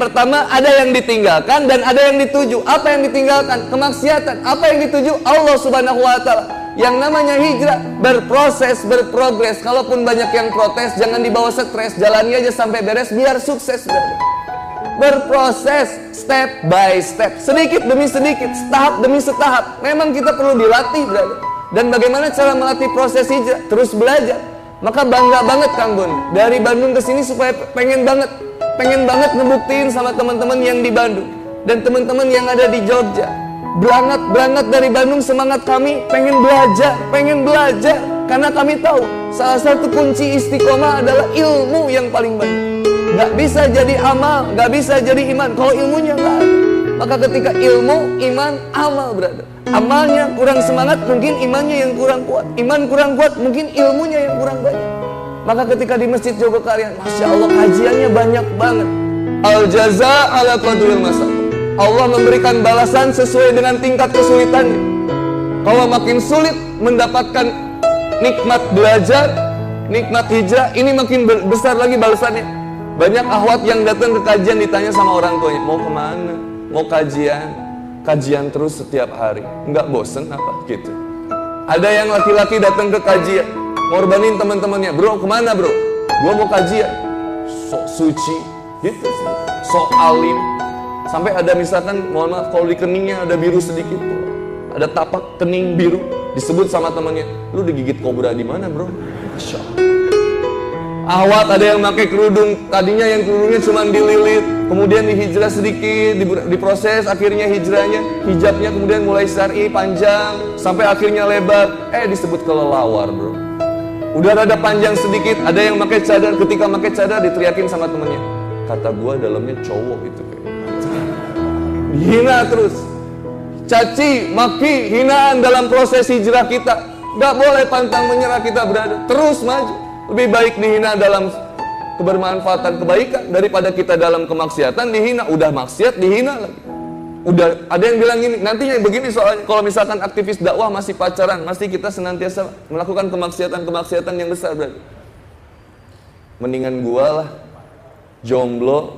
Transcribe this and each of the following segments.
Pertama, ada yang ditinggalkan dan ada yang dituju. Apa yang ditinggalkan? Kemaksiatan. Apa yang dituju? Allah Subhanahu wa Ta'ala. Yang namanya hijrah berproses, berprogres. Kalaupun banyak yang protes, jangan dibawa stres. Jalani aja sampai beres biar sukses. Berproses, step by step, sedikit demi sedikit, tahap demi setahap. Memang kita perlu dilatih, brother. Dan bagaimana cara melatih proses hijrah? Terus belajar. Maka bangga banget Kang Bun dari Bandung ke sini supaya pengen banget ngebuktiin sama teman-teman yang di Bandung dan teman-teman yang ada di Jogja. Berangkat dari Bandung, semangat kami pengen belajar karena kami tahu salah satu kunci istiqomah adalah ilmu yang paling banyak. Gak bisa jadi amal, gak bisa jadi iman kalau ilmunya gak ada. Maka ketika ilmu, iman, amal, brother. Amalnya kurang semangat, mungkin imannya yang kurang kuat. Iman kurang kuat, mungkin ilmunya yang kurang banyak. Maka ketika di Masjid Jogokarian, Masya Allah, kajiannya banyak banget. Al-jaza ala qadril masal. Allah memberikan balasan sesuai dengan tingkat kesulitannya. Kalau makin sulit mendapatkan nikmat belajar, nikmat hijrah, ini makin besar lagi balasannya. Banyak akhwat yang datang ke kajian ditanya sama orang tuanya, mau kemana? Mau kajian terus setiap hari. Enggak bosen apa? Gitu. Ada yang laki-laki datang ke kajian, ngorbanin teman-temannya, bro kemana bro? Gua mau kajian. Sok suci, gitu sih. Sok alim. Sampai ada misalkan, mohon maaf, kalau di keningnya ada biru sedikit, ada tapak kening biru, disebut sama temannya, lu digigit kobra di mana bro? Masya Allah. Ahwat ada yang pakai kerudung, tadinya yang kerudungnya cuma dililit, kemudian dihijrah sedikit, diproses, akhirnya hijabnya kemudian mulai syar'i, panjang, sampai akhirnya lebar, disebut kelelawar bro. Udah rada panjang sedikit, ada yang pakai cadar, ketika pakai cadar diteriakin sama temennya, kata gua dalamnya cowok itu. Dihina terus, caci, maki, hinaan dalam proses hijrah kita. Gak boleh pantang menyerah, kita berada terus maju. Lebih baik dihina dalam kebermanfaatan kebaikan daripada kita dalam kemaksiatan dihina. Udah maksiat dihina lagi. Udah ada yang bilang gini, nantinya begini soalnya, kalau misalkan aktivis dakwah masih pacaran, masih kita senantiasa melakukan kemaksiatan yang besar berarti. Mendingan gua lah jomblo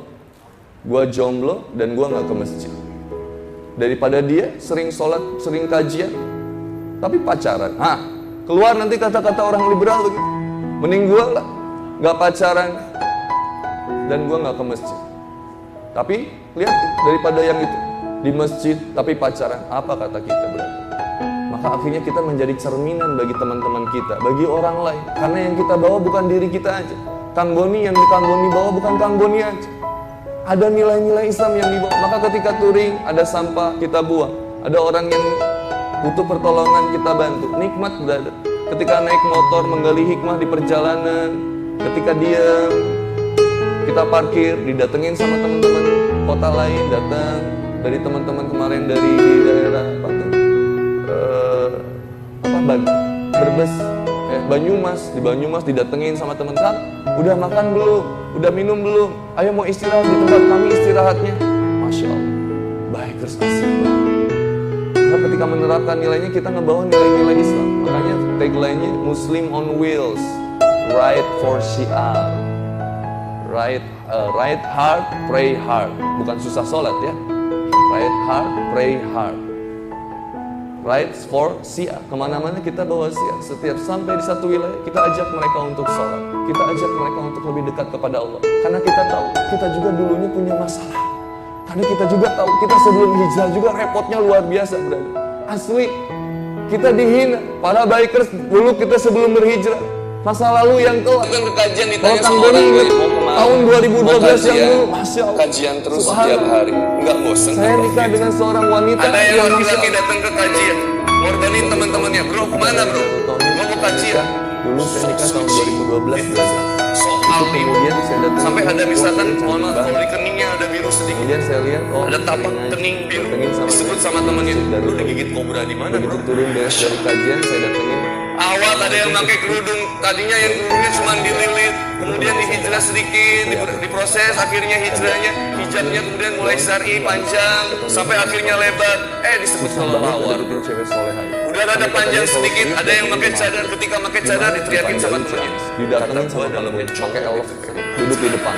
dan gua nggak ke masjid, daripada dia sering sholat, sering kajian tapi pacaran. Keluar nanti kata-kata orang liberal begitu. Mending gua lah nggak pacaran dan gua nggak ke masjid. Tapi lihat daripada yang itu di masjid tapi pacaran, apa kata kita berarti? Maka akhirnya kita menjadi cerminan bagi teman-teman kita, bagi orang lain. Karena yang kita bawa bukan diri kita aja. Kang Boni yang di Kang Boni bawa bukan Kang Boni aja. Ada nilai-nilai Islam yang dibawa. Maka ketika touring, ada sampah, kita buang. Ada orang yang butuh pertolongan, kita bantu. Nikmat berada. Ketika naik motor, menggali hikmah di perjalanan. Ketika diam, kita parkir, didatengin sama teman-teman kota lain, datang. Dari teman-teman kemarin dari daerah Brebes, Banyumas. Di Banyumas didatengin sama teman, kan udah makan belum? Udah minum belum? Ayo mau istirahat di tempat kami istirahatnya. Masya Allah, baik terus asik banget. Karena ketika menerapkan nilainya, kita ngebawa nilai-nilai Islam. Makanya tagline-nya Muslim on Wheels, Ride for Syiar. Ride hard, pray hard. Bukan susah sholat ya. Ride hard, pray hard. Ride for Syiar. Kemana-mana kita bawa syiar. Setiap sampai di satu wilayah, kita ajak mereka untuk sholat. Kita ajak mereka untuk lebih dekat kepada Allah. Karena kita tahu, kita juga dulunya punya masalah. Karena kita juga tahu, kita sebelum hijrah juga repotnya luar biasa berada. Asli, kita dihina. Para bikers dulu kita sebelum berhijrah, masa lalu yang kelak yang kajian ditanya sama orang gue, tahun 2012 yang dulu, Masya Allah, kajian terus setiap hari, nggak bosan. Saya nikah dengan seorang wanita. Ada yang laki-laki datang ke kajian, ngorbanin teman-temannya, bro kemana bro? Gua mau kajian. Dulu saya nikah tahun 2012. Soal kemudian saya datang, sampai ada misalkan, mohon maaf, kalau di keningnya ada biru sedikit. Kemudian saya lihat, ada tapak kening biru, disebut sama temannya, lu digigit kobra di mana bro? Turun dari kajian, saya datangin. Awal ada yang pakai kerudung, tadinya yang kerudungnya cuma dililit, kemudian dihijrah sedikit, diproses, akhirnya hijabnya kemudian mulai syar'i, panjang, sampai akhirnya lebar, disebut kelelawar. Udah ada panjang sedikit, ada yang pakai cadar, ketika pakai cadar diteriakin sama temannya, didatengin sama temannya, pakai elf, duduk di depan.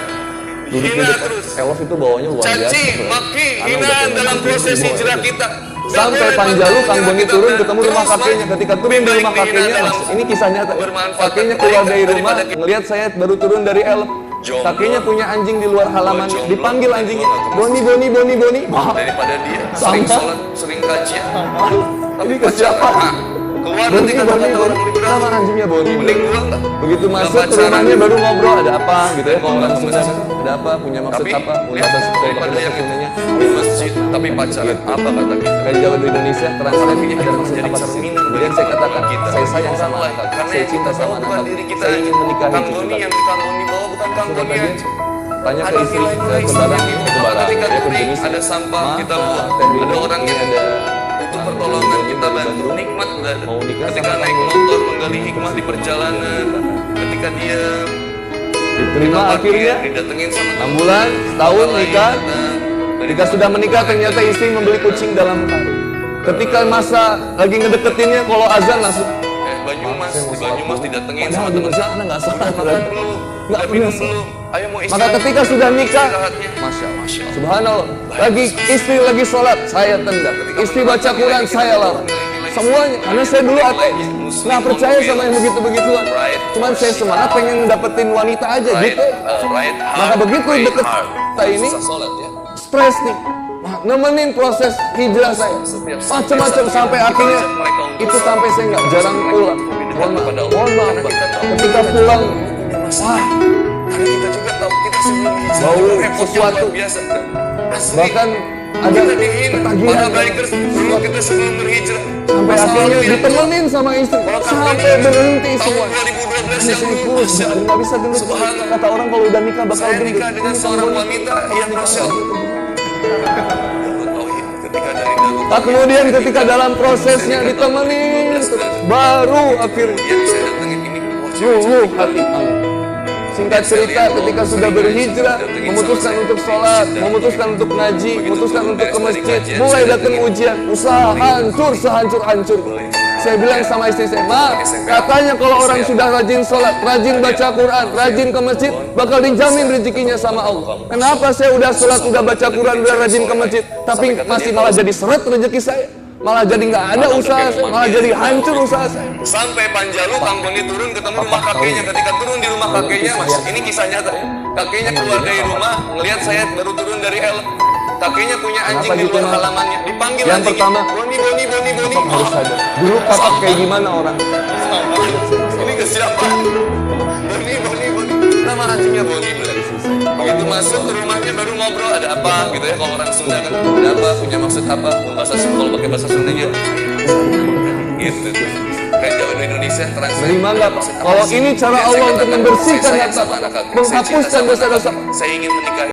hina terus. Elf itu bawahnya luar biasa. Caci, maki, hinaan dalam proses hijrah kita. Sampai Panjalu Kang Boni turun ketemu rumah kakeknya. Ketika turun di rumah kakeknya, ini kisah nyata. Kakeknya keluar dari rumah, ngelihat saya baru turun dari elf. Kakeknya punya anjing di luar halaman, dipanggil anjingnya, Boni, Boni, Boni, Boni. Daripada dia sering sholat, sering kajian. Ini ke siapa? Keluar Boni, ketika Boni, kata orang Boni. liberal, Nama anjingnya Boni. mending pulang lah. Begitu masuk ke rumahnya baru ngobrol, ada apa gitu ya, kalau orang Sunda ada apa, punya maksud Tapi apa, punya lihat, bahasa daripada yang Sundanya. di masjid tapi pacaran, apa kata kita? Kayak Jawa di Indonesia, translate Tapi ada kita maksud menjadi apa sih? cerminan Kemudian saya katakan, kita. saya sayang Orang sama lain. anak, Karena saya yang cinta kita sama bawa anak, bukan diri kita. saya ingin menikahi Kang cucu Boni kami. yang Kang Boni bawa bukan Kang Sudah Boni tadi, aja. tanya ke Ada istri, nilai-nilai ke barang, yang ke barang, ketika ya ke kering, jenis. ada sampah Maaf, kita buang, Fendi, ada orang ini yang ada butuh pertolongan kita bantu, nikmat brother. Mau nikah Ketika sama naik kamu. motor menggali hikmah di perjalanan, ketika dia diterima akhirnya didatengin sama 6 bulan, setahun nikah. Ketika sudah menikah ternyata istri membeli kucing dalam karung. Ketika masa lagi ngedeketinnya, kalau azan langsung Banyumas, di Banyumas didatengin padahal sama di teman Mesir anak nggak sholat, makan berarti. dulu, Nggak minum pernah dulu, ayo mau Maka istirahat. ketika sudah nikah, Istirahatnya. Masya Allah, Masya Allah. Subhanallah, lagi istri lagi sholat, saya tendang. Istri baca Quran, saya lawan. Semuanya, karena saya dulu ateis, nggak percaya sama yang begitu-begituan. Cuman saya semangat pengen dapetin wanita aja gitu. Maka begitu deket kita ini, stres nih. Nemenin proses hijrah saya, macam-macam sampai akhirnya itu sampai saya nggak jarang pulang. Mohon maaf, Pak. Ketika pulang, wah, Karena kita juga tahu kita sebelum hijrah Bau juga repotnya sesuatu. luar biasa. Asli. bahkan ada Kita dihina, ketagihan para bikers dulu kita sebelum berhijrah. sampai Masalah akhirnya rupiah. ditemenin sama istri Kalau sampai berhenti tahun semua. 2012 Ini yang saya dulu, kurus, Masya Allah. nggak bisa gendut. Subhanallah. Kata orang kalau udah nikah bakal Saya gendut. nikah dengan Ini seorang kan wanita yang Masya Allah. Tauhid ketika dari dulu. Tak kemudian ketika dalam prosesnya ditemenin, baru akhirnya Yang saya datengin ini. luluh hati Allah. Singkat cerita, ketika sudah berhijrah, memutuskan untuk sholat, memutuskan untuk ngaji, memutuskan untuk ke masjid, mulai datang ujian, usaha hancur sehancur-hancur. Saya bilang sama istri saya, Ma, katanya kalau orang sudah rajin sholat, rajin baca Quran, rajin ke masjid, bakal dijamin rezekinya sama Allah. Kenapa saya udah sholat, udah baca Quran, udah rajin ke masjid, tapi masih malah jadi seret rezeki saya? Malah jadi nggak ada usaha saya, malah jadi hancur usaha saya. Sampai Panjalu Kang Boni turun ketemu rumah kakeknya. Ketika turun di rumah kakeknya, Mas, ini kisah nyata. Kakeknya keluar dari rumah, ngelihat saya baru turun dari elf. Kakeknya punya anjing di luar halamannya, dipanggil Yang anjingnya, pertama, Boni, Boni, Boni, Boni. Harus sadar. Dulu kakak kayak gimana orang? Ini ke siapa? Boni, Boni, Boni. Nama anjingnya Boni. Begitu masuk ke rumahnya baru ngobrol, ada apa gitu ya, kalau orang Sunda kan ada apa, punya maksud apa, bahasa Sunda, kalau pakai bahasa Sundanya gitu. Kayak Jawa di Indonesia translate. Terima nggak Pak? Kalau ini cara Allah untuk membersihkan hati, menghapuskan dosa-dosa. Saya ingin menikahi